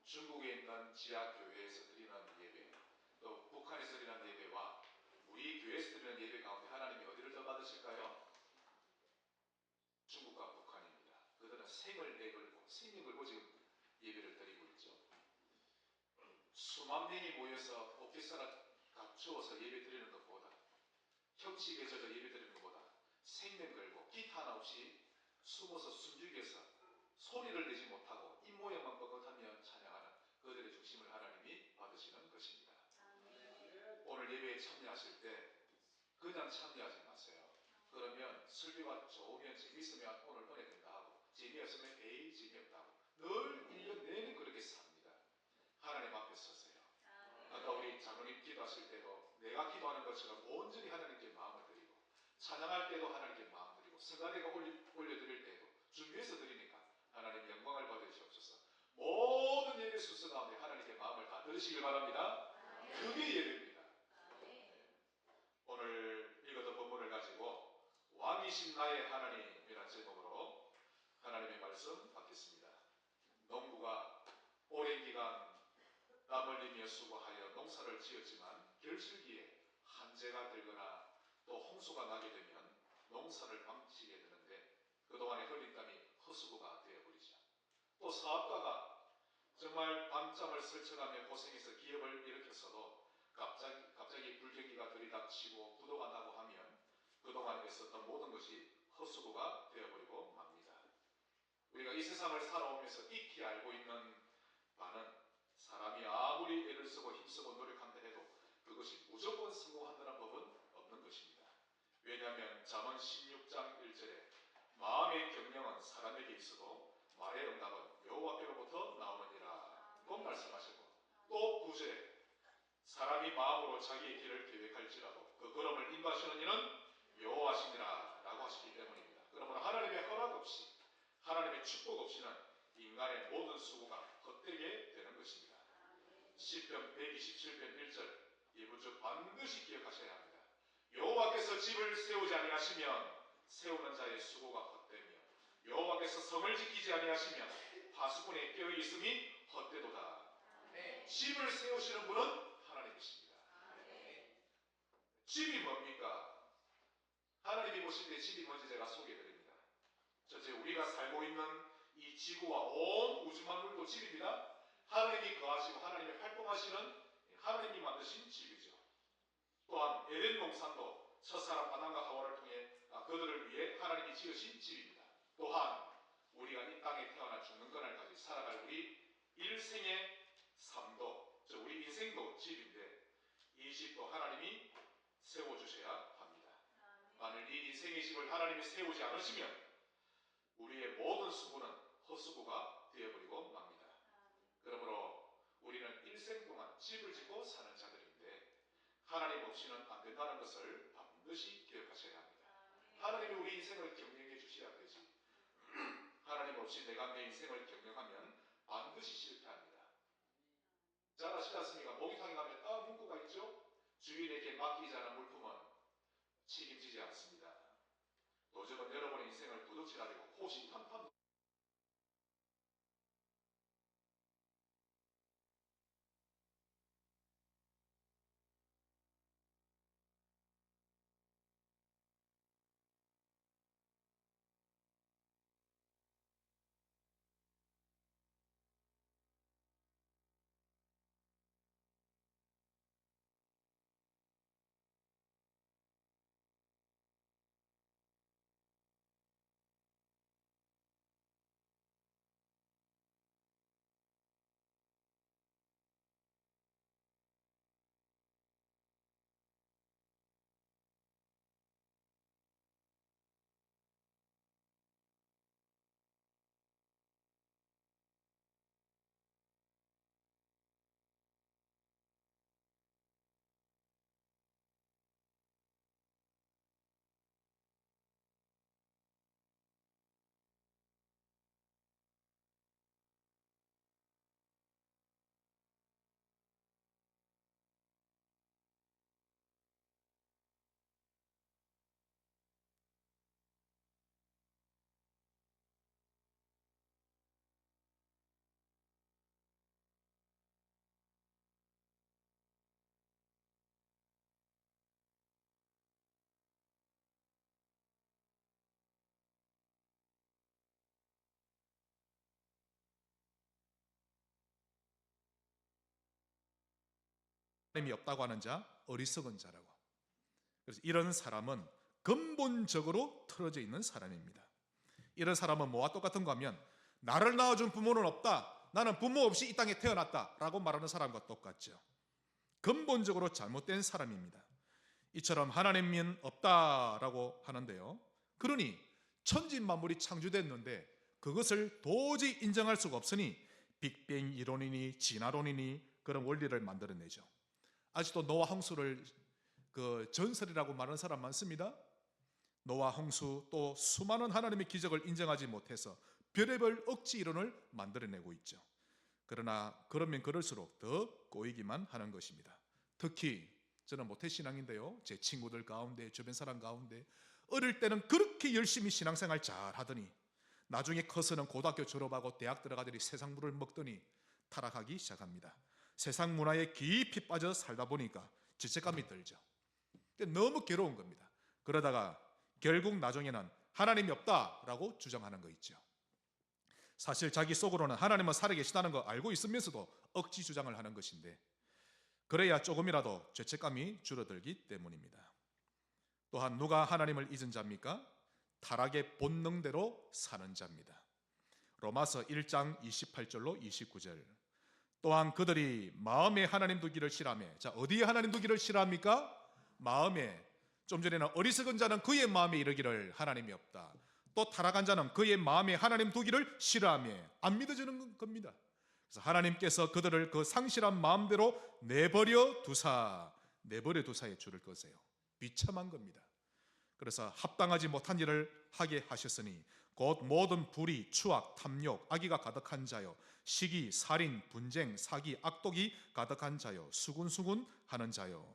중국에 있는 지하교회에서 드리는 예배, 또 북한에서 드리는 예배와 우리 교회에서 드리는 예배 가운데 하나님이 어디를 더 받으실까요? 중국과 북한입니다. 그들은 생을 내걸고 생명 걸고 지금 예배를 드리고 있죠. 수만 명이 모여서 오케스트라 갖추어서 예배 드리는 것보다, 형식에 젖어 예배 드리는 것보다 생명 걸고 기타 하나 없이 숨어서 숨죽여서 소리를 내지 못하고 입모양만 뻣뻣하며 찬양하는 그들의 중심을 하나님이 받으시는 것입니다. 오늘 예배에 참여하실 때 그냥 참여하지 마세요. 그러면 설교가 좋으면 재미있으면 오늘 은혜 된다 하고, 재미없으면 에이 재미없다고 늘 1년 내내 그렇게 삽니다. 하나님 앞에 서세요. 아까 우리 장로님 기도하실 때도 내가 기도하는 것처럼 온전히 하나님께 마음을 드리고, 찬양할 때도 하나님께 마음 드리고, 성가대가 올려드릴 때도 준비해서 드리니까 하나님 영광을 받으시옵소서. 모든 예배 순서 가운데 하나님께 마음을 다 들으시길 바랍니다. 그게 예배입니다. 오늘 읽었던 본문을 가지고 왕이신 나의 하나님이라는 제목으로 하나님의 말씀 받겠습니다. 농부가 오랜 기간 땀 흘리며 수고하여 농사를 지었지만 결실기에 한재가 들거나 또 홍수가 나게 되면 농사를 망치게 되는데 그동안의 흘린 땀이 헛수고가 되어버리죠. 또 사업가가 정말 밤잠을 설쳐가며 고생해서 기업을 일으켰어도 갑자기 불경기가 들이닥치고 부도가 나고 하면 그동안 애썼던 모든 것이 헛수고가 되어버리고 맙니다. 우리가 이 세상을 살아오면서 익히 알고 있는 바는 사람이 아무리 애를 쓰고 힘쓰고 노력한다 해도 그것이 무조건 성공한다는 법은 없는 것입니다. 왜냐하면 잠언 16장 1절에 마음의 경영은 사람에게 있어도 말의 응답은 여호와께로부터 나오느니라 고 말씀하시고, 또 9절에 사람이 마음으로 자기의 길을 계획할지라도 그 걸음을 인도하시는 이는 여호와시니라 라고 하시기 때문입니다. 그러므로 하나님의 허락 없이, 하나님의 축복 없이는 인간의 모든 수고가 헛되게 되는 것입니다. 시편 127편 1절 이 문제 반드시 기억하셔야 합니다. 여호와께서 집을 세우지 아니하시면 세우는 자의 수고가 헛되며 여호와께서 성을 지키지 아니하시면 파수꾼의 깨어 있음이 헛되도다. 집을 세우시는 분은 하나님이십니다. 집이 뭡니까? 하나님이 보실 때 집이 뭔지 제가 소개해드립니다. 첫째, 우리가 살고 있는 이 지구와 온 우주만물도 집입니다. 하나님이 거하시고 하나님이 활동하시는 하나님이 만드신 집이죠. 또한 에덴 동산도 첫사람 아담과 하와를 통해 그들을 위해 하나님이 지으신 집입니다. 또한 우리가 이 땅에 태어나 죽는 그날까지 살아갈 우리 일생의 삶도, 즉 우리 인생도 집인데 이 집도 하나님이 세워주셔야 합니다. 만일 이 인생의 집을 하나님이 세우지 않으시면 우리의 모든 수고는 헛수고가 되어버리고 맙니다. 그러므로 우리는 일생 동안 집을 짓고 사는 자들인데 하나님 없이는 안 된다는 것을 반드시 기억하셔야 합니다. 하나님이 우리 인생을 경영해 주셔야 되지, 하나님 없이 내가 내 인생을 경영하면 반드시 실패합니다. 잘 아시지 않습니까? 목욕탕에 가면 딱 문구가 있죠? 주인에게 맡기지 않은 물품은 책임지지 않습니다. 요즘은 여러분의 인생을 도둑질하려고 호시탐탐 하나님이 없다고 하는 자, 어리석은 자라고. 그래서 이런 사람은 근본적으로 틀어져 있는 사람입니다. 이런 사람은 뭐와 똑같은가 하면 나를 낳아준 부모는 없다, 나는 부모 없이 이 땅에 태어났다 라고 말하는 사람과 똑같죠. 근본적으로 잘못된 사람입니다. 이처럼 하나님은 없다라고 하는데요, 그러니 천지만물이 창조됐는데 그것을 도저히 인정할 수가 없으니 빅뱅 이론이니 진화론이니 그런 원리를 만들어내죠. 아직도 노아 홍수를 그 전설이라고 말하는 사람 많습니다. 노아 홍수, 또 수많은 하나님의 기적을 인정하지 못해서 별의별 억지 이론을 만들어내고 있죠. 그러나 그러면 그럴수록 더 꼬이기만 하는 것입니다. 특히 저는 모태신앙인데요, 제 친구들 가운데, 주변 사람 가운데 어릴 때는 그렇게 열심히 신앙생활 잘 하더니 나중에 커서는 고등학교 졸업하고 대학 들어가더니 세상물을 먹더니 타락하기 시작합니다. 세상 문화에 깊이 빠져 살다 보니까 죄책감이 들죠. 너무 괴로운 겁니다. 그러다가 결국 나중에는 하나님이 없다라고 주장하는 거 있죠. 사실 자기 속으로는 하나님은 살아계시다는 거 알고 있으면서도 억지 주장을 하는 것인데, 그래야 조금이라도 죄책감이 줄어들기 때문입니다. 또한 누가 하나님을 잊은 자입니까? 타락의 본능대로 사는 자입니다. 로마서 1장 28절로 29절. 또한 그들이 마음에 하나님 두기를 싫어하며, 자, 어디에 하나님 두기를 싫어합니까? 마음에. 좀 전에는 어리석은 자는 그의 마음에 이르기를 하나님이 없다, 또 타락한 자는 그의 마음에 하나님 두기를 싫어하며, 안 믿어지는 겁니다. 그래서 하나님께서 그들을 그 상실한 마음대로 내버려 두사에 줄을 거세요. 비참한 겁니다. 그래서 합당하지 못한 일을 하게 하셨으니 곧 모든 불의, 추악, 탐욕, 악의가 가득한 자요, 시기, 살인, 분쟁, 사기, 악독이 가득한 자요, 수군수군 하는 자요.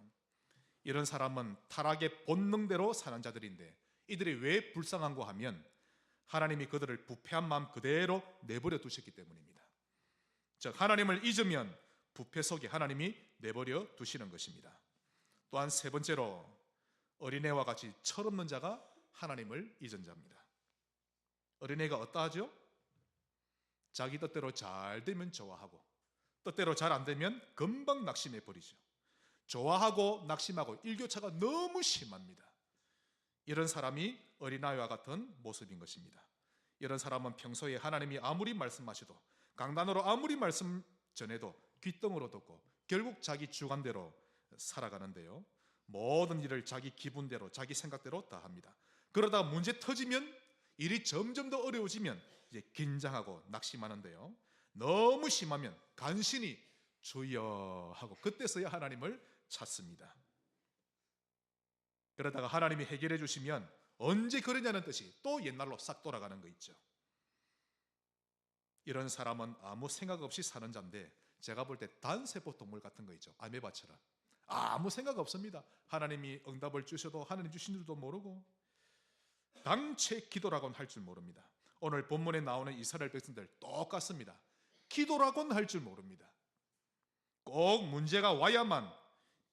이런 사람은 타락의 본능대로 사는 자들인데, 이들이 왜 불쌍한고 하면 하나님이 그들을 부패한 마음 그대로 내버려 두셨기 때문입니다. 즉 하나님을 잊으면 부패 속에 하나님이 내버려 두시는 것입니다. 또한 세 번째로, 어린애와 같이 철없는 자가 하나님을 잊은 자입니다. 어린애가 어떠하죠? 자기 뜻대로 잘 되면 좋아하고 뜻대로 잘 안 되면 금방 낙심해 버리죠. 좋아하고 낙심하고 일교차가 너무 심합니다. 이런 사람이 어린아이와 같은 모습인 것입니다. 이런 사람은 평소에 하나님이 아무리 말씀하셔도, 강단으로 아무리 말씀 전해도 귓등으로 듣고 결국 자기 주관대로 살아가는데요, 모든 일을 자기 기분대로 자기 생각대로 다 합니다. 그러다가 문제 터지면, 일이 점점 더 어려워지면 이제 긴장하고 낙심하는데요, 너무 심하면 간신히 주여 하고 그때서야 하나님을 찾습니다. 그러다가 하나님이 해결해 주시면 언제 그러냐는 뜻이 또 옛날로 싹 돌아가는 거 있죠. 이런 사람은 아무 생각 없이 사는 자인데, 제가 볼 때 단세포 동물 같은 거 있죠. 아메바처럼 아무 생각 없습니다. 하나님이 응답을 주셔도 하나님 주신 줄도 모르고 당최 기도라고는 할 줄 모릅니다. 오늘 본문에 나오는 이스라엘 백성들 똑같습니다. 기도라고는 할 줄 모릅니다. 꼭 문제가 와야만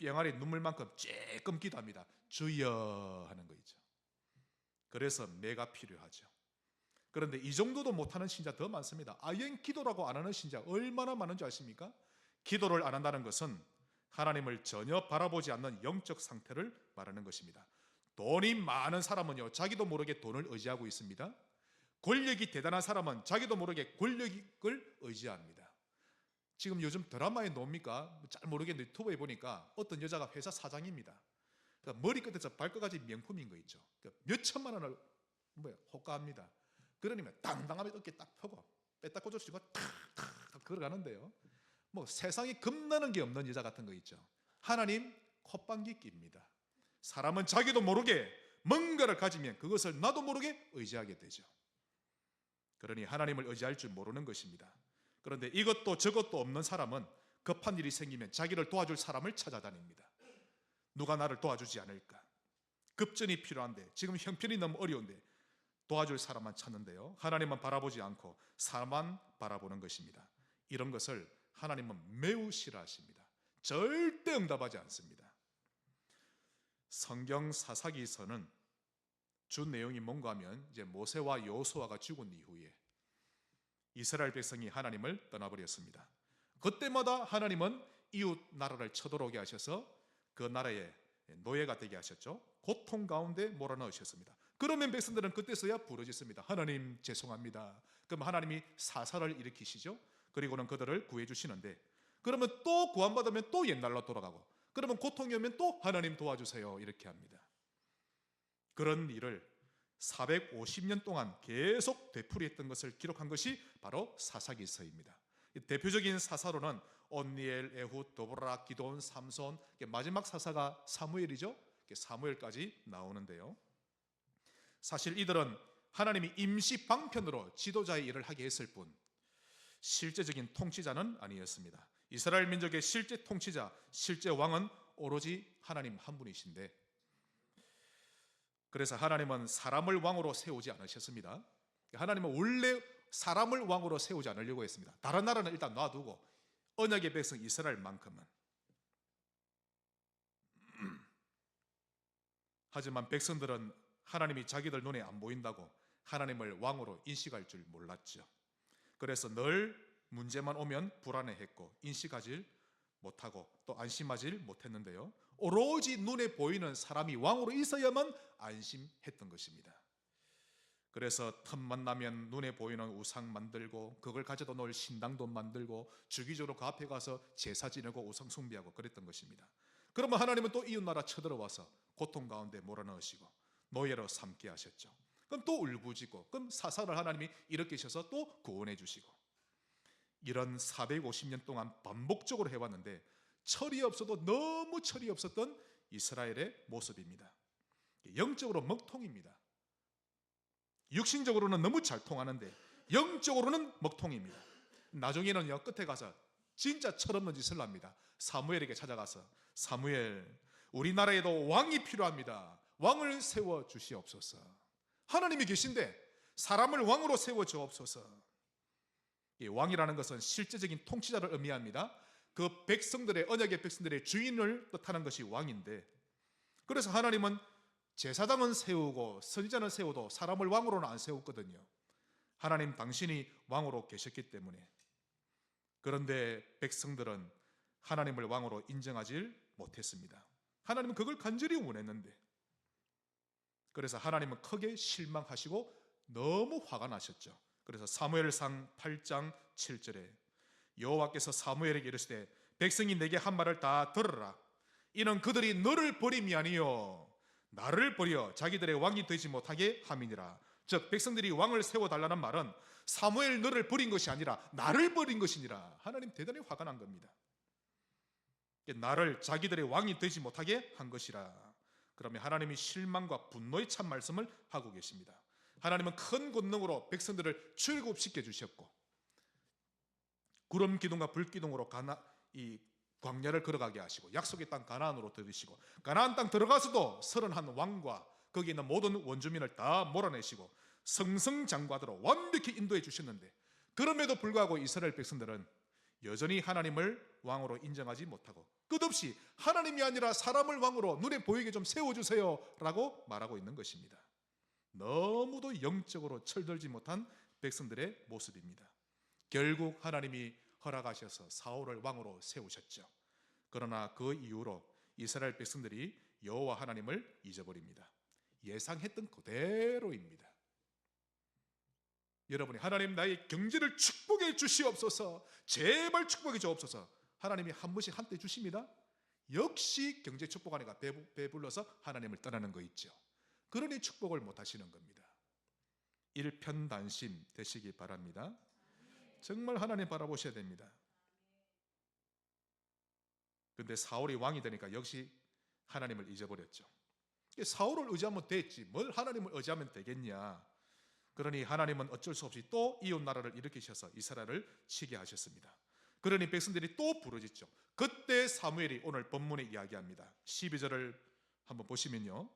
뿅아리 눈물만큼 쬐끔 기도합니다. 주여 하는 거 있죠. 그래서 매가 필요하죠. 그런데 이 정도도 못하는 신자 더 많습니다. 아예 기도라고 안 하는 신자 얼마나 많은 줄 아십니까? 기도를 안 한다는 것은 하나님을 전혀 바라보지 않는 영적 상태를 말하는 것입니다. 돈이 많은 사람은요, 자기도 모르게 돈을 의지하고 있습니다. 권력이 대단한 사람은 자기도 모르게 권력을 의지합니다. 지금 요즘 드라마에 나옵니까? 잘 모르겠는데 유튜브에 보니까 어떤 여자가 회사 사장입니다. 그러니까 머리끝에서 발끝까지 명품인 거 있죠. 그러니까 몇 천만 원을 호가합니다. 그러니까 당당하게 어깨 딱 펴고 빼딱 꽂아주고 탁탁 걸어가는데요, 뭐 세상에 겁나는 게 없는 여자 같은 거 있죠. 하나님 콧방귀 낍니다. 사람은 자기도 모르게 뭔가를 가지면 그것을 나도 모르게 의지하게 되죠. 그러니 하나님을 의지할 줄 모르는 것입니다. 그런데 이것도 저것도 없는 사람은 급한 일이 생기면 자기를 도와줄 사람을 찾아다닙니다. 누가 나를 도와주지 않을까? 급전이 필요한데, 지금 형편이 너무 어려운데 도와줄 사람만 찾는데요, 하나님은 바라보지 않고 사람만 바라보는 것입니다. 이런 것을 하나님은 매우 싫어하십니다. 절대 응답하지 않습니다. 성경 사사기서는 주 내용이 뭔가 하면, 이제 모세와 여호수아가 죽은 이후에 이스라엘 백성이 하나님을 떠나버렸습니다. 그때마다 하나님은 이웃 나라를 쳐들어오게 하셔서 그 나라의 노예가 되게 하셨죠. 고통 가운데 몰아넣으셨습니다. 그러면 백성들은 그때서야 부르짖습니다. 하나님 죄송합니다. 그럼 하나님이 사사를 일으키시죠. 그리고는 그들을 구해주시는데, 그러면 또 구원받으면 또 옛날로 돌아가고, 그러면 고통이 오면 또 하나님 도와주세요 이렇게 합니다. 그런 일을 450년 동안 계속 되풀이했던 것을 기록한 것이 바로 사사기서입니다. 대표적인 사사로는 온니엘, 에훗, 도보라, 기드온, 삼손, 마지막 사사가 사무엘이죠. 사무엘까지 나오는데요. 사실 이들은 하나님이 임시 방편으로 지도자의 일을 하게 했을 뿐 실제적인 통치자는 아니었습니다. 이스라엘 민족의 실제 통치자, 실제 왕은 오로지 하나님 한 분이신데, 그래서 하나님은 사람을 왕으로 세우지 않으셨습니다. 하나님은 원래 사람을 왕으로 세우지 않으려고 했습니다. 다른 나라는 일단 놔두고 언약의 백성 이스라엘만큼은. 하지만 백성들은 하나님이 자기들 눈에 안 보인다고 하나님을 왕으로 인식할 줄 몰랐죠. 그래서 늘 문제만 오면 불안해했고 인식하지 못하고 또 안심하지 못했는데요. 오로지 눈에 보이는 사람이 왕으로 있어야만 안심했던 것입니다. 그래서 틈만 나면 눈에 보이는 우상 만들고 그걸 가져다 놓을 신당도 만들고 주기적으로 그 앞에 가서 제사 지내고 우상 숭배하고 그랬던 것입니다. 그러면 하나님은 또 이웃나라 쳐들어와서 고통 가운데 몰아넣으시고 노예로 삼게 하셨죠. 그럼 또 울부짖고, 그럼 사사를 하나님이 일으키셔서 또 구원해 주시고, 이런 450년 동안 반복적으로 해왔는데 철이 없어도 너무 철이 없었던 이스라엘의 모습입니다. 영적으로 먹통입니다. 육신적으로는 너무 잘 통하는데 영적으로는 먹통입니다. 나중에는요, 끝에 가서 진짜 철없는 짓을 합니다. 사무엘에게 찾아가서, 사무엘, 우리나라에도 왕이 필요합니다. 왕을 세워 주시옵소서. 하나님이 계신데 사람을 왕으로 세워 주옵소서. 이 왕이라는 것은 실제적인 통치자를 의미합니다. 그 백성들의, 언약의 백성들의 주인을 뜻하는 것이 왕인데, 그래서 하나님은 제사장은 세우고 선지자는 세워도 사람을 왕으로는 안 세웠거든요. 하나님 당신이 왕으로 계셨기 때문에. 그런데 백성들은 하나님을 왕으로 인정하지 못했습니다. 하나님은 그걸 간절히 원했는데, 그래서 하나님은 크게 실망하시고 너무 화가 나셨죠. 그래서 사무엘상 8장 7절에 여호와께서 사무엘에게 이르시되 백성이 내게 한 말을 다 들으라. 이는 그들이 너를 버림이 아니요 나를 버려 자기들의 왕이 되지 못하게 함이니라. 즉 백성들이 왕을 세워달라는 말은 사무엘 너를 버린 것이 아니라 나를 버린 것이니라. 하나님 대단히 화가 난 겁니다. 나를 자기들의 왕이 되지 못하게 한 것이라. 그러면 하나님이 실망과 분노의 참 말씀을 하고 계십니다. 하나님은 큰 권능으로 백성들을 출애굽시켜 주셨고 구름 기둥과 불 기둥으로 이 광야를 걸어가게 하시고 약속의 땅 가나안으로 들으시고 가나안 땅 들어가서도 31 왕과 거기 있는 모든 원주민을 다 몰아내시고 승승장구하도록 완벽히 인도해 주셨는데, 그럼에도 불구하고 이스라엘 백성들은 여전히 하나님을 왕으로 인정하지 못하고 끝없이 하나님이 아니라 사람을 왕으로 눈에 보이게 좀 세워주세요 라고 말하고 있는 것입니다. 너무도 영적으로 철들지 못한 백성들의 모습입니다. 결국 하나님이 허락하셔서 사울을 왕으로 세우셨죠. 그러나 그 이후로 이스라엘 백성들이 여호와 하나님을 잊어버립니다. 예상했던 그대로입니다. 여러분이 하나님 나의 경제를 축복해 주시옵소서, 제발 축복해 주옵소서, 하나님이 한 번씩 한때 주십니다. 역시 경제 축복하니까 배불러서 하나님을 떠나는 거 있죠. 그러니 축복을 못 하시는 겁니다. 일편단심 되시기 바랍니다. 정말 하나님 바라보셔야 됩니다. 그런데 사울이 왕이 되니까 역시 하나님을 잊어버렸죠. 사울을 의지하면 됐지 뭘 하나님을 의지하면 되겠냐. 그러니 하나님은 어쩔 수 없이 또 이웃 나라를 일으키셔서 이스라엘을 치게 하셨습니다. 그러니 백성들이 또 부르짖죠. 그때 사무엘이 오늘 본문에 이야기합니다. 12절을 한번 보시면요,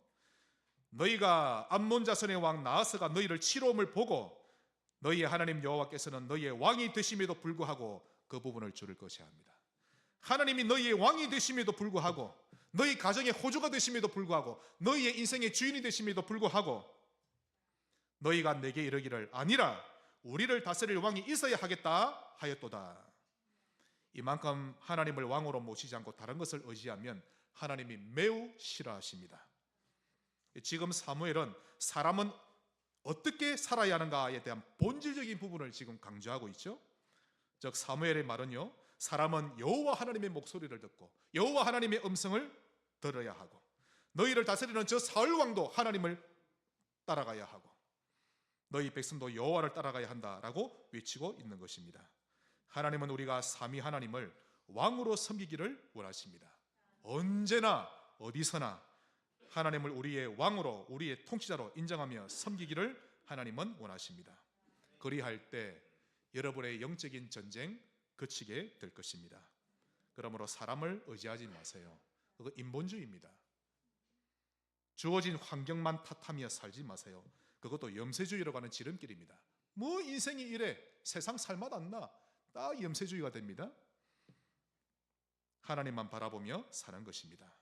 너희가 암몬 자손의 왕 나하스가 너희를 치러옴을 보고 너희의 하나님 여호와께서는 너희의 왕이 되심에도 불구하고 그 부분을 줄일 것이야 합니다. 하나님이 너희의 왕이 되심에도 불구하고, 너희 가정의 호주가 되심에도 불구하고, 너희의 인생의 주인이 되심에도 불구하고 너희가 내게 이르기를 아니라 우리를 다스릴 왕이 있어야 하겠다 하였도다. 이만큼 하나님을 왕으로 모시지 않고 다른 것을 의지하면 하나님이 매우 싫어하십니다. 지금 사무엘은 사람은 어떻게 살아야 하는가에 대한 본질적인 부분을 지금 강조하고 있죠. 즉 사무엘의 말은요, 사람은 여호와 하나님의 목소리를 듣고 여호와 하나님의 음성을 들어야 하고, 너희를 다스리는 저 사울 왕도 하나님을 따라가야 하고, 너희 백성도 여호와를 따라가야 한다라고 외치고 있는 것입니다. 하나님은 우리가 삼위 하나님을 왕으로 섬기기를 원하십니다. 언제나 어디서나 하나님을 우리의 왕으로, 우리의 통치자로 인정하며 섬기기를 하나님은 원하십니다. 그리할 때 여러분의 영적인 전쟁 그치게 될 것입니다. 그러므로 사람을 의지하지 마세요. 그거 인본주의입니다. 주어진 환경만 탓하며 살지 마세요. 그것도 염세주의라고 하는 지름길입니다. 뭐 인생이 이래, 세상 살맛 안 나, 딱 염세주의가 됩니다. 하나님만 바라보며 사는 것입니다.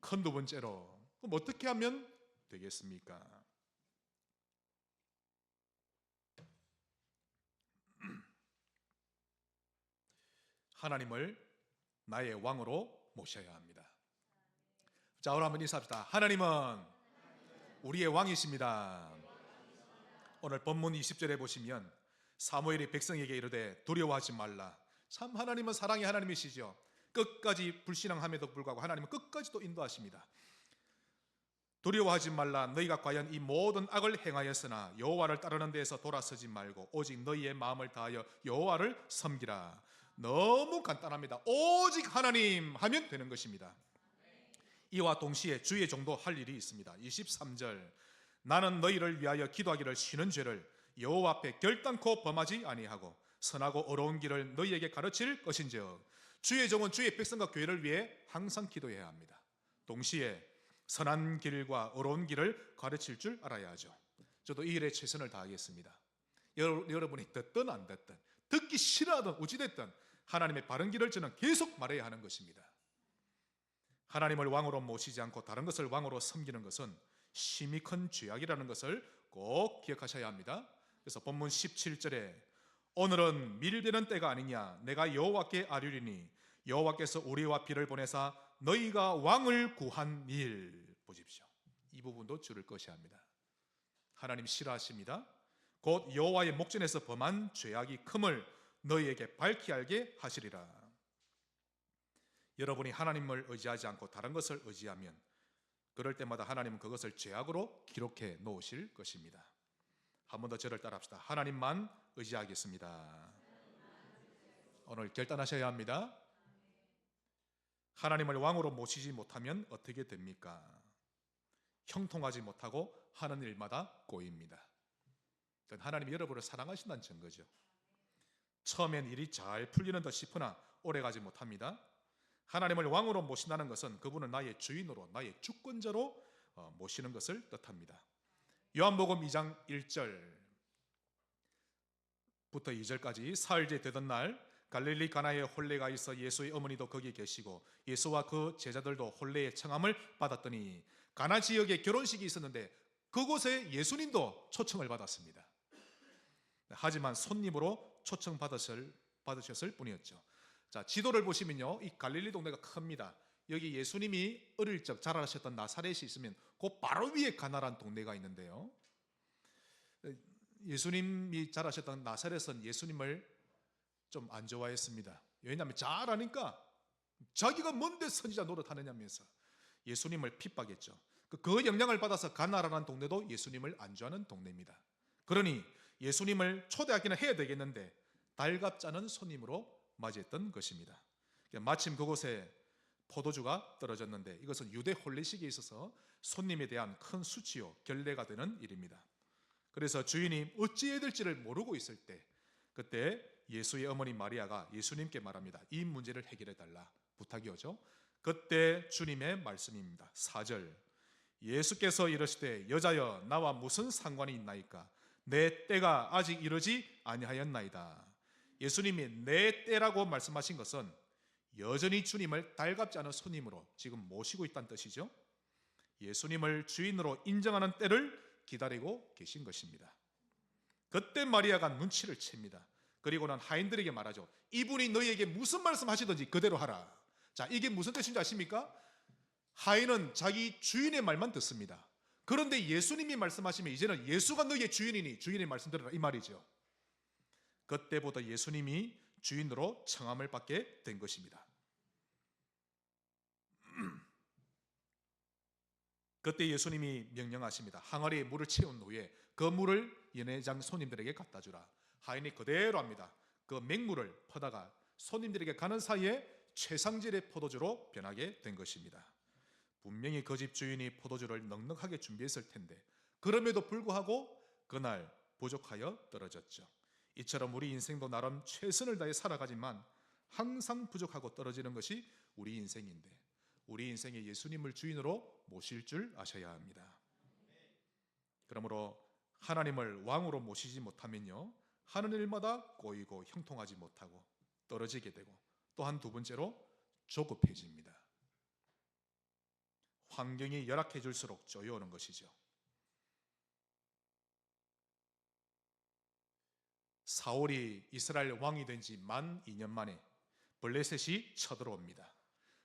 큰 두 번째로, 그럼 어떻게 하면 되겠습니까? 하나님을 나의 왕으로 모셔야 합니다. 자, 오늘 한번 인사합시다. 하나님은 우리의 왕이십니다. 오늘 본문 20절에 보시면 사무엘이 백성에게 이르되 두려워하지 말라. 참 하나님은 사랑의 하나님이시죠. 끝까지 불신앙함에도 불구하고 하나님은 끝까지 또 인도하십니다. 두려워하지 말라. 너희가 과연 이 모든 악을 행하였으나 여호와를 따르는 데에서 돌아서지 말고 오직 너희의 마음을 다하여 여호와를 섬기라. 너무 간단합니다. 오직 하나님 하면 되는 것입니다. 이와 동시에 주의 종도 할 일이 있습니다. 23절, 나는 너희를 위하여 기도하기를 쉬는 죄를 여호와 앞에 결단코 범하지 아니하고 선하고 어려운 길을 너희에게 가르칠 것인즉, 주의 종은 주의 백성과 교회를 위해 항상 기도해야 합니다. 동시에 선한 길과 어려운 길을 가르칠 줄 알아야 하죠. 저도 이 일에 최선을 다하겠습니다. 여러분이 듣든 안 듣든, 듣기 싫어하든 어찌됐든 하나님의 바른 길을 저는 계속 말해야 하는 것입니다. 하나님을 왕으로 모시지 않고 다른 것을 왕으로 섬기는 것은 심히 큰 죄악이라는 것을 꼭 기억하셔야 합니다. 그래서 본문 17절에 오늘은 밀되는 때가 아니냐, 내가 여호와께 아뢰리니 여호와께서 우리와 비를 보내사 너희가 왕을 구한 일. 보십시오. 이 부분도 줄을 것이 합니다. 하나님 싫어하십니다. 곧 여호와의 목전에서 범한 죄악이 큼을 너희에게 밝히 알게 하시리라. 여러분이 하나님을 의지하지 않고 다른 것을 의지하면 그럴 때마다 하나님은 그것을 죄악으로 기록해 놓으실 것입니다. 한 번 더 저를 따라합시다. 하나님만 의지하겠습니다. 오늘 결단하셔야 합니다. 하나님을 왕으로 모시지 못하면 어떻게 됩니까? 형통하지 못하고 하는 일마다 꼬입니다. 하나님이 여러분을 사랑하신다는 증거죠. 처음엔 일이 잘 풀리는 듯 싶으나 오래가지 못합니다. 하나님을 왕으로 모신다는 것은 그분을 나의 주인으로, 나의 주권자로 모시는 것을 뜻합니다. 요한복음 2장 1절부터 2절까지 사흘째 되던 날 갈릴리 가나에 혼례가 있어 예수의 어머니도 거기 계시고 예수와 그 제자들도 혼례의 청함을 받았더니, 가나 지역에 결혼식이 있었는데 그곳에 예수님도 초청을 받았습니다. 하지만 손님으로 초청받으셨을 뿐이었죠. 자, 지도를 보시면요, 이 갈릴리 동네가 큽니다. 여기 예수님이 어릴 적 자라셨던 나사렛이 있으면 그 바로 위에 가나라는 동네가 있는데요, 예수님이 자라셨던 나사렛은 예수님을 좀 안 좋아했습니다. 왜냐하면 잘 아니까 자기가 뭔데 선지자 노릇하느냐면서 예수님을 핍박했죠. 그 영향을 받아서 가나라는 동네도 예수님을 안 좋아하는 동네입니다. 그러니 예수님을 초대하기는 해야 되겠는데 달갑지 않은 손님으로 맞이했던 것입니다. 마침 그곳에 포도주가 떨어졌는데 이것은 유대 혼례식에 있어서 손님에 대한 큰 수치요 결례가 되는 일입니다. 그래서 주인이 어찌해야 될지를 모르고 있을 때, 그때 예수의 어머니 마리아가 예수님께 말합니다. 이 문제를 해결해 달라 부탁이 오죠. 그때 주님의 말씀입니다. 4절, 예수께서 이르시되 여자여 나와 무슨 상관이 있나이까, 내 때가 아직 이르지 아니하였나이다. 예수님이 내 때라고 말씀하신 것은 여전히 주님을 달갑지 않은 손님으로 지금 모시고 있다는 뜻이죠. 예수님을 주인으로 인정하는 때를 기다리고 계신 것입니다. 그때 마리아가 눈치를 챕니다. 그리고는 하인들에게 말하죠. 이분이 너희에게 무슨 말씀하시든지 그대로 하라. 자, 이게 무슨 뜻인지 아십니까? 하인은 자기 주인의 말만 듣습니다. 그런데 예수님이 말씀하시면 이제는 예수가 너희의 주인이니 주인의 말씀 들으라 이 말이죠. 그때부터 예수님이 주인으로 청함을 받게 된 것입니다. 그때 예수님이 명령하십니다. 항아리에 물을 채운 후에 그 물을 연회장 손님들에게 갖다 주라. 하인이 그대로 합니다. 그 맹물을 퍼다가 손님들에게 가는 사이에 최상질의 포도주로 변하게 된 것입니다. 분명히 그 집 주인이 포도주를 넉넉하게 준비했을 텐데 그럼에도 불구하고 그날 부족하여 떨어졌죠. 이처럼 우리 인생도 나름 최선을 다해 살아가지만 항상 부족하고 떨어지는 것이 우리 인생인데 우리 인생에 예수님을 주인으로 모실 줄 아셔야 합니다. 그러므로 하나님을 왕으로 모시지 못하면요, 하는 일마다 꼬이고 형통하지 못하고 떨어지게 되고 또한 두 번째로 조급해집니다. 환경이 열악해질수록 쪼여오는 것이죠. 사울이 이스라엘 왕이 된 지 만 2년 만에 블레셋이 쳐들어옵니다.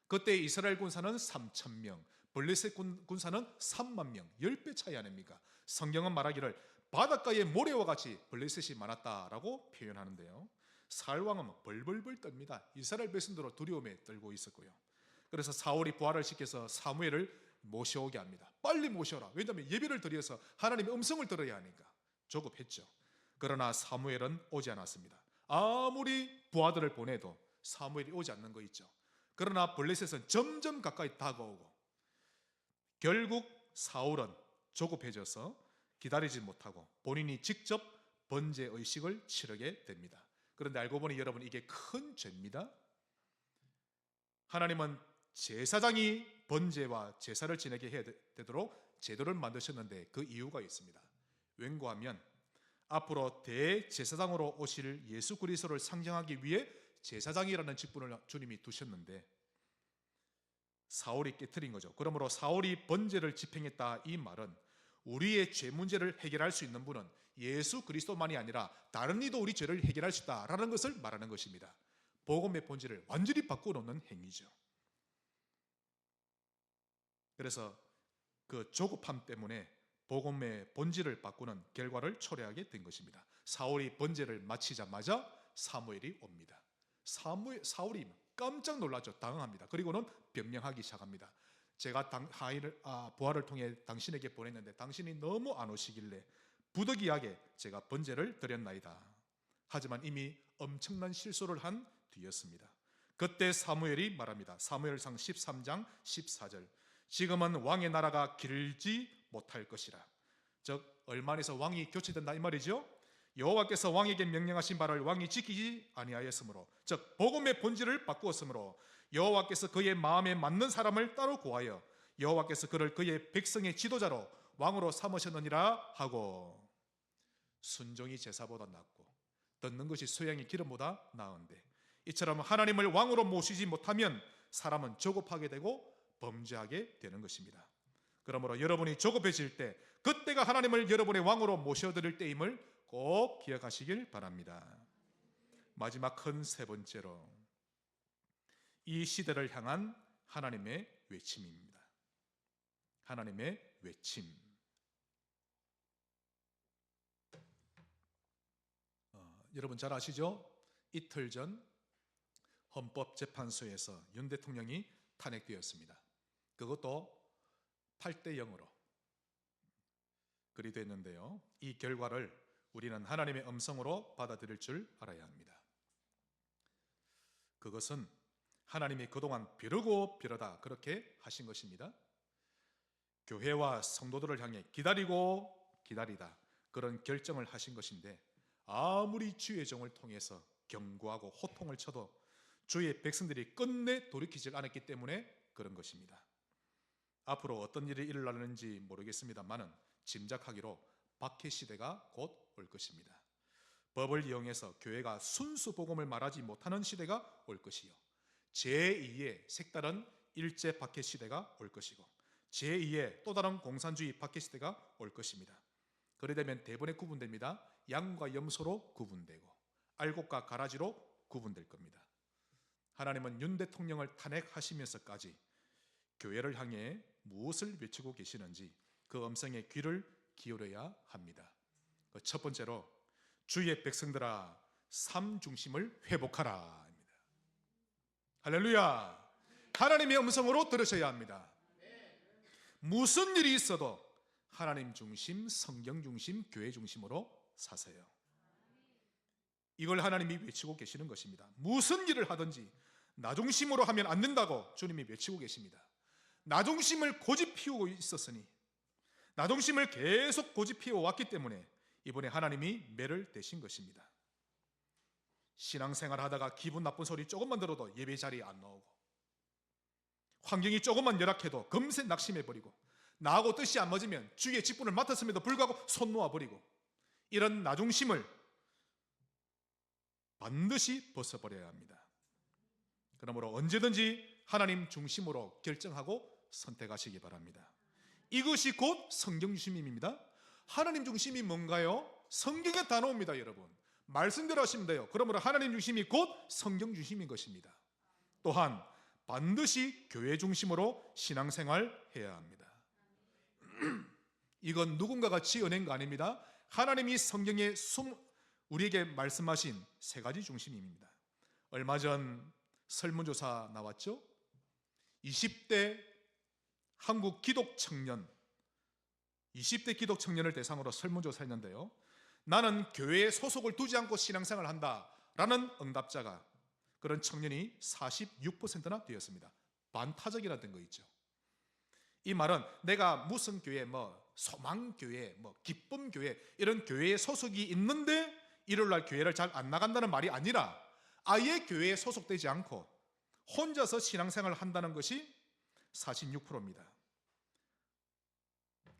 그때 이스라엘 군사는 3,000명, 블레셋 군사는 3만 명, 10배 차이 아닙니까? 성경은 말하기를 바닷가에 모래와 같이 블레셋이 많았다라고 표현하는데요. 사울 왕은 벌벌벌 떱니다. 이스라엘 백성들로 두려움에 떨고 있었고요. 그래서 사울이 부하를 시켜서 사무엘을 모셔오게 합니다. 빨리 모셔라. 왜냐하면 예배를 드려서 하나님의 음성을 들어야 하니까. 조급했죠. 그러나 사무엘은 오지 않았습니다. 아무리 부하들을 보내도 사무엘이 오지 않는 거 있죠. 그러나 블레셋은 점점 가까이 다가오고 결국 사울은 조급해져서 기다리지 못하고 본인이 직접 번제 의식을 치르게 됩니다. 그런데 알고 보니 여러분 이게 큰 죄입니다. 하나님은 제사장이 번제와 제사를 지내게 해야 되도록 제도를 만드셨는데 그 이유가 있습니다. 왠고하면 앞으로 대제사장으로 오실 예수 그리스도를 상징하기 위해 제사장이라는 직분을 주님이 두셨는데 사울이 깨트린 거죠. 그러므로 사울이 번제를 집행했다 이 말은 우리의 죄 문제를 해결할 수 있는 분은 예수 그리스도만이 아니라 다른 이도 우리 죄를 해결할 수 있다라는 것을 말하는 것입니다. 복음의 본질을 완전히 바꿔놓는 행위죠. 그래서 그 조급함 때문에 복음의 본질을 바꾸는 결과를 초래하게 된 것입니다. 사울이 번제를 마치자마자 사무엘이 옵니다. 사울이 깜짝 놀랐죠. 당황합니다. 그리고는 변명하기 시작합니다. 제가 부하를 통해 당신에게 보냈는데 당신이 너무 안 오시길래 부득이하게 제가 번제를 드렸나이다. 하지만 이미 엄청난 실수를 한 뒤였습니다. 그때 사무엘이 말합니다. 사무엘상 13장 14절 지금은 왕의 나라가 길지 못할 것이라. 즉 얼마 안에서 왕이 교체된다 이 말이죠. 여호와께서 왕에게 명령하신 바를 왕이 지키지 아니하였으므로 즉 복음의 본질을 바꾸었으므로 여호와께서 그의 마음에 맞는 사람을 따로 구하여 여호와께서 그를 그의 백성의 지도자로 왕으로 삼으셨느니라 하고 순종이 제사보다 낫고 듣는 것이 수양의 기름보다 나은데 이처럼 하나님을 왕으로 모시지 못하면 사람은 조급하게 되고 범죄하게 되는 것입니다. 그러므로 여러분이 조급해질 때 그때가 하나님을 여러분의 왕으로 모셔드릴 때임을 꼭 기억하시길 바랍니다. 마지막 큰 세 번째로 이 시대를 향한 하나님의 외침입니다. 하나님의 외침. 여러분 잘 아시죠? 이틀 전 헌법재판소에서 윤 대통령이 탄핵되었습니다. 그것도 8대 0으로 그리 됐는데요. 이 결과를 우리는 하나님의 음성으로 받아들일 줄 알아야 합니다. 그것은 하나님이 그동안 벼르고 벼르다 그렇게 하신 것입니다. 교회와 성도들을 향해 기다리고 기다리다 그런 결정을 하신 것인데 아무리 주의 종을 통해서 경고하고 호통을 쳐도 주의 백성들이 끝내 돌이키질 않았기 때문에 그런 것입니다. 앞으로 어떤 일이 일어나는지 모르겠습니다만은 짐작하기로 박해 시대가 곧 올 것입니다. 법을 이용해서 교회가 순수 복음을 말하지 못하는 시대가 올 것이요 제2의 색다른 일제 박해 시대가 올 것이고 제2의 또 다른 공산주의 박해 시대가 올 것입니다. 그래 되면 대번에 구분됩니다. 양과 염소로 구분되고 알곡과 가라지로 구분될 겁니다. 하나님은 윤 대통령을 탄핵하시면서까지 교회를 향해 무엇을 외치고 계시는지 그 음성에 귀를 기울여야 합니다. 첫 번째로 주의 백성들아 삶 중심을 회복하라 입니다. 할렐루야. 하나님의 음성으로 들으셔야 합니다. 무슨 일이 있어도 하나님 중심, 성경 중심, 교회 중심으로 사세요. 이걸 하나님이 외치고 계시는 것입니다. 무슨 일을 하든지 나 중심으로 하면 안 된다고 주님이 외치고 계십니다. 나 중심을 고집피우고 있었으니, 나 중심을 계속 고집피워 왔기 때문에 이번에 하나님이 매를 대신 것입니다. 신앙생활 하다가 기분 나쁜 소리 조금만 들어도 예배 자리에 안 나오고, 환경이 조금만 열악해도 금세 낙심해버리고, 나하고 뜻이 안 맞으면 주의 직분을 맡았음에도 불구하고 손 놓아버리고, 이런 나 중심을 반드시 벗어버려야 합니다. 그러므로 언제든지 하나님 중심으로 결정하고 선택하시기 바랍니다. 이것이 곧 성경 중심입니다. 하나님 중심이 뭔가요? 성경에 다 나옵니다, 여러분. 말씀대로 하시면 돼요. 그러므로 하나님 중심이 곧 성경 중심인 것입니다. 또한 반드시 교회 중심으로 신앙생활 해야 합니다. 이건 누군가가 지어낸 거 아닙니다. 하나님이 성경에 우리에게 말씀하신 세 가지 중심입니다. 얼마 전 설문조사 나왔죠? 20대 한국 기독 청년, 20대 기독 청년을 대상으로 설문조사했는데요. 나는 교회에 소속을 두지 않고 신앙생활을 한다라는 응답자가, 그런 청년이 46%나 되었습니다. 반타적이라 된 거 있죠. 이 말은 내가 무슨 교회, 소망교회, 기쁨교회, 이런 교회에 소속이 있는데 일요일날 교회를 잘 안 나간다는 말이 아니라 아예 교회에 소속되지 않고 혼자서 신앙생활을 한다는 것이 46%입니다.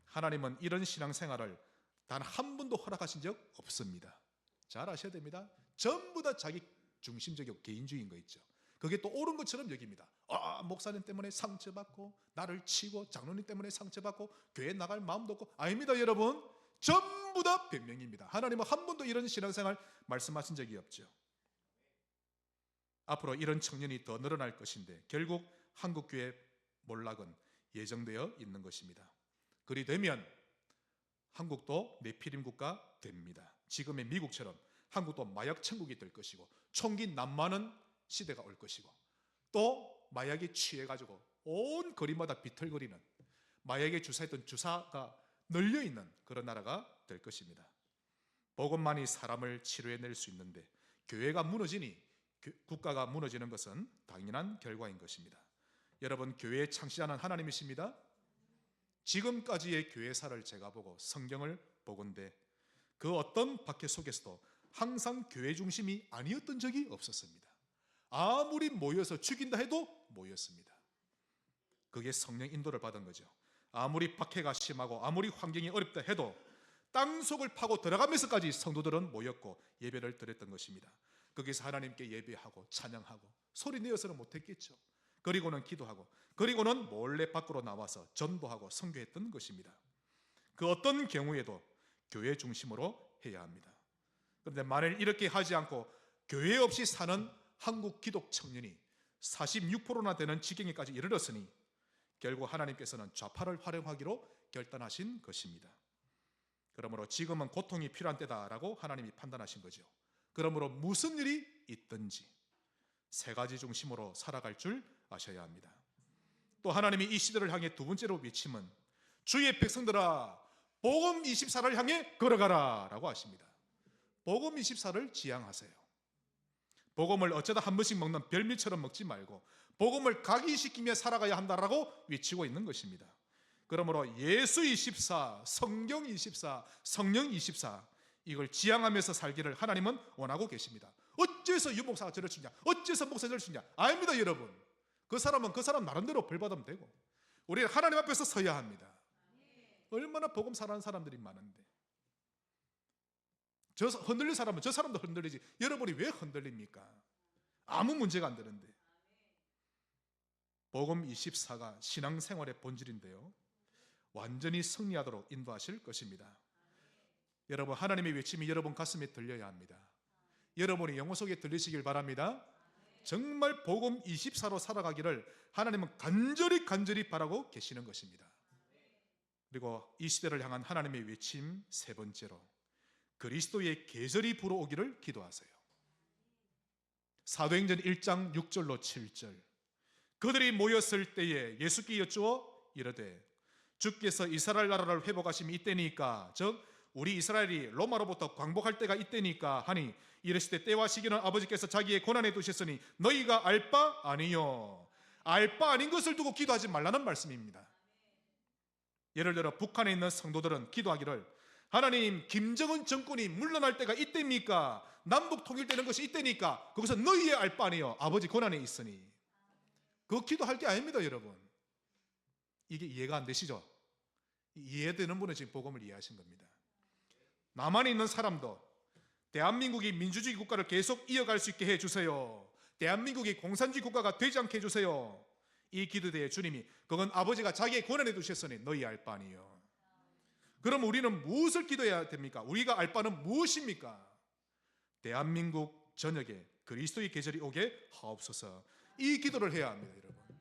하나님은 이런 신앙생활을 단 한 번도 허락하신 적 없습니다. 잘 아셔야 됩니다. 전부 다 자기 중심적이고 개인주의인 거 있죠. 그게 또 옳은 것처럼 여깁니다. 목사님 때문에 상처받고, 나를 치고, 장로님 때문에 상처받고, 교회 나갈 마음도 없고. 아닙니다, 여러분. 전부 다 변명입니다. 하나님은 한 번도 이런 신앙생활 말씀하신 적이 없죠. 앞으로 이런 청년이 더 늘어날 것인데 결국 한국교회 몰락은 예정되어 있는 것입니다. 그리 되면 한국도 네피림 국가 됩니다. 지금의 미국처럼 한국도 마약 천국이 될 것이고, 총기 난무하는 시대가 올 것이고, 또 마약에 취해가지고 온 거리마다 비틀거리는, 마약에 주사했던 주사가 널려있는 그런 나라가 될 것입니다. 복음만이 사람을 치료해낼 수 있는데 교회가 무너지니 국가가 무너지는 것은 당연한 결과인 것입니다. 여러분, 교회의 창시자는 하나님이십니다. 지금까지의 교회사를 제가 보고 성경을 보건대 그 어떤 박해 속에서도 항상 교회 중심이 아니었던 적이 없었습니다. 아무리 모여서 죽인다 해도 모였습니다. 그게 성령 인도를 받은 거죠. 아무리 박해가 심하고 아무리 환경이 어렵다 해도 땅속을 파고 들어가면서까지 성도들은 모였고 예배를 드렸던 것입니다. 거기서 하나님께 예배하고 찬양하고, 소리 내어서는 못했겠죠. 그리고는 기도하고, 그리고는 몰래 밖으로 나와서 전도하고 선교했던 것입니다. 그 어떤 경우에도 교회 중심으로 해야 합니다. 그런데 만일 이렇게 하지 않고 교회 없이 사는 한국 기독 청년이 46%나 되는 지경에까지 이르렀으니 결국 하나님께서는 좌파를 활용하기로 결단하신 것입니다. 그러므로 지금은 고통이 필요한 때다라고 하나님이 판단하신 거죠. 그러므로 무슨 일이 있든지 세 가지 중심으로 살아갈 줄 아셔야 합니다. 또 하나님이 이 시대를 향해 두 번째로 외침은 주의 백성들아 복음 24를 향해 걸어가라 라고 하십니다. 복음 24를 지향하세요. 복음을 어쩌다 한 번씩 먹는 별미처럼 먹지 말고 복음을 각인시키며 살아가야 한다라고 외치고 있는 것입니다. 그러므로 예수 24, 성경 24, 성령 24, 이걸 지향하면서 살기를 하나님은 원하고 계십니다. 어째서 유목사가 저를 주냐, 어째서 목사가 저를 주냐. 아닙니다, 여러분. 그 사람은 그 사람 나름대로 벌 받으면 되고, 우리는 하나님 앞에서 서야 합니다. 얼마나 복음 사랑하는 사람들이 많은데, 저 흔들린 사람은 저 사람도 흔들리지 여러분이 왜 흔들립니까? 아무 문제가 안 되는데. 복음 24가 신앙생활의 본질인데요, 완전히 승리하도록 인도하실 것입니다. 여러분, 하나님의 외침이 여러분 가슴에 들려야 합니다. 여러분의 영혼 속에 들리시길 바랍니다. 정말 복음 24로 살아가기를 하나님은 간절히 바라고 계시는 것입니다. 그리고 이 시대를 향한 하나님의 외침 세 번째로, 그리스도의 계절이 불어오기를 기도하세요. 사도행전 1장 6절로 7절, 그들이 모였을 때에 예수께 여쭈어 이르되 주께서 이스라엘 나라를 회복하심이 이때니까, 즉 우리 이스라엘이 로마로부터 광복할 때가 이때니까 하니, 이르시되 때와 시기는 아버지께서 자기의 권한에 두셨으니 너희가 알 바 아니요. 알 바 아닌 것을 두고 기도하지 말라는 말씀입니다. 예를 들어 북한에 있는 성도들은 기도하기를, 하나님, 김정은 정권이 물러날 때가 이때입니까? 남북 통일되는 것이 이때니까 그것은 너희의 알 바 아니요, 아버지 권한에 있으니. 그거 기도할 게 아닙니다, 여러분. 이게 이해가 안 되시죠? 이해되는 분은 지금 복음을 이해하신 겁니다. 남한에 있는 사람도 대한민국이 민주주의 국가를 계속 이어갈 수 있게 해주세요. 대한민국이 공산주의 국가가 되지 않게 해주세요. 이 기도대에 주님이, 그건 아버지가 자기의 권한에 두셨으니 너희 알 바 아니요. 그럼 우리는 무엇을 기도해야 됩니까? 우리가 알 바는 무엇입니까? 대한민국 전역에 그리스도의 계절이 오게 하옵소서. 이 기도를 해야 합니다, 여러분.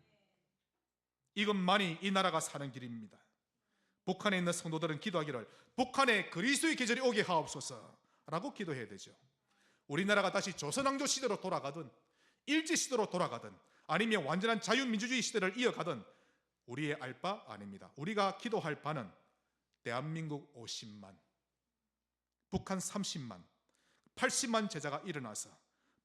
이것만이 이 나라가 사는 길입니다. 북한에 있는 성도들은 기도하기를, 북한에 그리스도의 계절이 오게 하옵소서 라고 기도해야 되죠. 우리나라가 다시 조선왕조 시대로 돌아가든 일제 시대로 돌아가든 아니면 완전한 자유민주주의 시대를 이어가든 우리의 알 바 아닙니다. 우리가 기도할 바는 대한민국 50만, 북한 30만, 80만 제자가 일어나서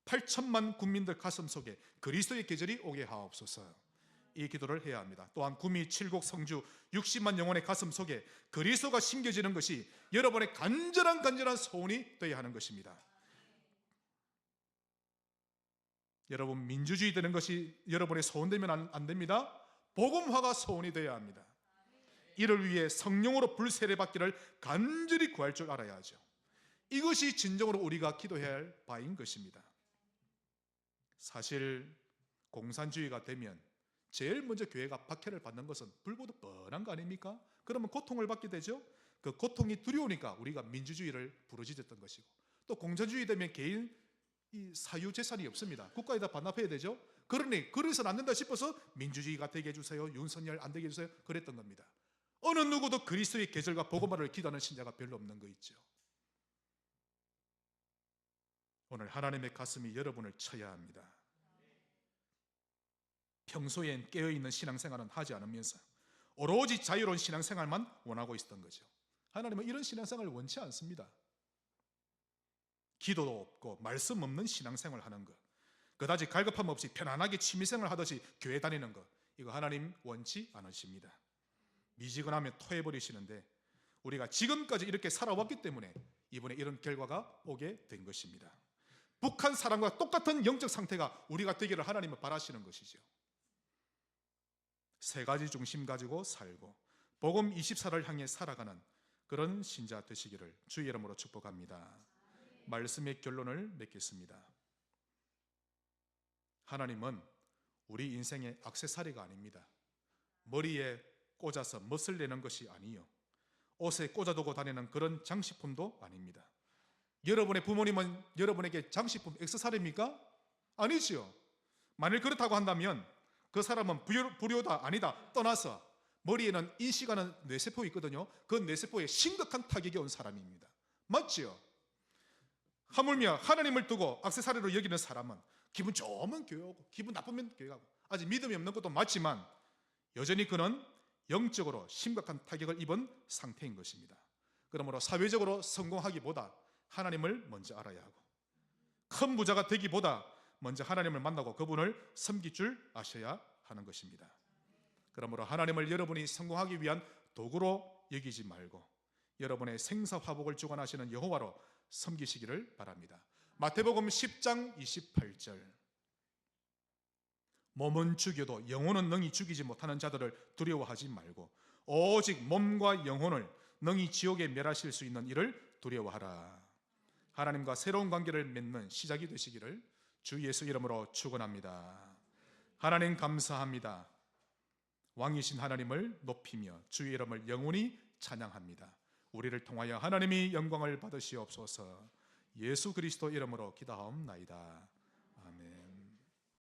8천만 국민들 가슴 속에 그리스도의 계절이 오게 하옵소서. 이 기도를 해야 합니다. 또한 구미, 칠곡, 성주 60만 영혼의 가슴 속에 그리스도가 심겨지는 것이 여러분의 간절한 소원이 되어야 하는 것입니다. 여러분, 민주주의 되는 것이 여러분의 소원되면 안 됩니다. 복음화가 소원이 되어야 합니다. 이를 위해 성령으로 불세례 받기를 간절히 구할 줄 알아야 하죠. 이것이 진정으로 우리가 기도해야 할 바인 것입니다. 사실 공산주의가 되면 제일 먼저 교회가 박해를 받는 것은 불보듯 뻔한 거 아닙니까? 그러면 고통을 받게 되죠. 그 고통이 두려우니까 우리가 민주주의를 부르짖었던 것이고, 또 공산주의 되면 개인 이 사유 재산이 없습니다. 국가에다 반납해야 되죠. 그러니 그래서는 안 된다 싶어서 민주주의가 되게 해주세요, 윤석열 안 되게 해주세요, 그랬던 겁니다. 어느 누구도 그리스도의 계절과 복음화를 기도하는 신자가 별로 없는 거 있죠. 오늘 하나님의 가슴이 여러분을 쳐야 합니다. 평소엔 깨어있는 신앙생활은 하지 않으면서 오로지 자유로운 신앙생활만 원하고 있었던 거죠. 하나님은 이런 신앙생활을 원치 않습니다. 기도도 없고 말씀 없는 신앙생활을 하는 것, 그다지 갈급함 없이 편안하게 취미생활 하듯이 교회 다니는 것, 이거 하나님 원치 않으십니다. 미지근하면 토해버리시는데 우리가 지금까지 이렇게 살아왔기 때문에 이번에 이런 결과가 오게 된 것입니다. 북한 사람과 똑같은 영적 상태가 우리가 되기를 하나님은 바라시는 것이죠. 세 가지 중심 가지고 살고 복음 24를 향해 살아가는 그런 신자 되시기를 주의 이름으로 축복합니다. 말씀의 결론을 맺겠습니다. 하나님은 우리 인생의 액세서리가 아닙니다. 머리에 꽂아서 멋을 내는 것이 아니요, 옷에 꽂아두고 다니는 그런 장식품도 아닙니다. 여러분의 부모님은 여러분에게 장식품, 액세서리입니까? 아니지요. 만일 그렇다고 한다면 그 사람은 불효다 아니다 떠나서 머리에는 인식하는 뇌세포가 있거든요. 그 뇌세포에 심각한 타격이 온 사람입니다. 맞지요? 하물며 하나님을 두고 액세서리로 여기는 사람은 기분 좋으면 교회 오고 기분 나쁘면 교회 가고, 아직 믿음이 없는 것도 맞지만 여전히 그는 영적으로 심각한 타격을 입은 상태인 것입니다. 그러므로 사회적으로 성공하기보다 하나님을 먼저 알아야 하고, 큰 부자가 되기보다 먼저 하나님을 만나고 그분을 섬길 줄 아셔야 하는 것입니다. 그러므로 하나님을 여러분이 성공하기 위한 도구로 여기지 말고 여러분의 생사화복을 주관하시는 여호와로 섬기시기를 바랍니다. 마태복음 10장 28절, 몸은 죽여도 영혼은 능히 죽이지 못하는 자들을 두려워하지 말고 오직 몸과 영혼을 능히 지옥에 멸하실 수 있는 이를 두려워하라. 하나님과 새로운 관계를 맺는 시작이 되시기를 주 예수 이름으로 축원합니다. 하나님 감사합니다. 왕이신 하나님을 높이며 주의 이름을 영원히 찬양합니다. 우리를 통하여 하나님이 영광을 받으시옵소서. 예수 그리스도 이름으로 기도하옵나이다.